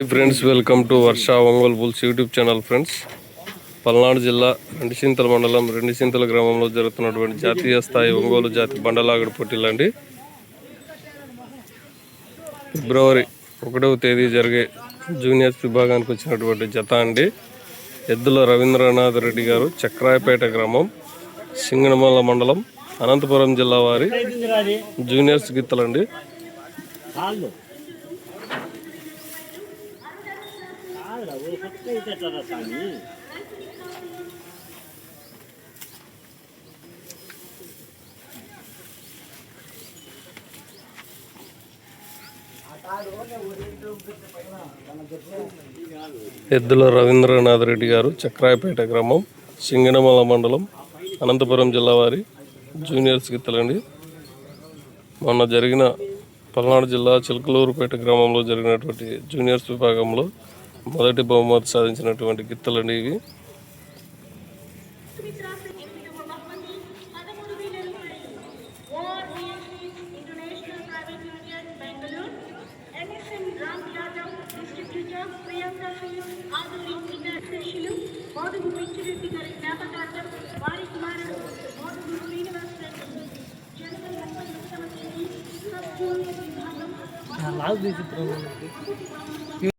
Friends, welcome to Varsha Ongole bulls YouTube channel. Friends, Palnadu జిల్లా రెండుచింతల మండలం రెండుచింతల గ్రామంలో జరుగుతున్నటువంటి జాతీయ స్థాయి ఒంగోలు జాతి బండలాగడు పోటీలండి. ఫిబ్రవరి 1వ తేదీ జరిగే జూనియర్స్ విభాగానికి వచ్చినటువంటి జత అండి. ఎద్దుల రవీంద్రనాథ్ రెడ్డి గారు, చక్రాయపేట గ్రామం, సింగనమల మండలం, అనంతపురం జిల్లా వారి జూనియర్స్ గిత్తలండి. ఎద్దుల రవీంద్రనాథ్ రెడ్డి గారు, చక్రాయపేట గ్రామం, సింగనమల మండలం, అనంతపురం జిల్లా వారి జూనియర్స్ గిత్తలండి. మొన్న జరిగిన పల్నాడు జిల్లా చిలకలూరుపేట గ్రామంలో జరిగినటువంటి జూనియర్స్ విభాగంలో మొదటి బహుమతి సాధించినటువంటి గిత్తలండి ఇవి. లాస్ట్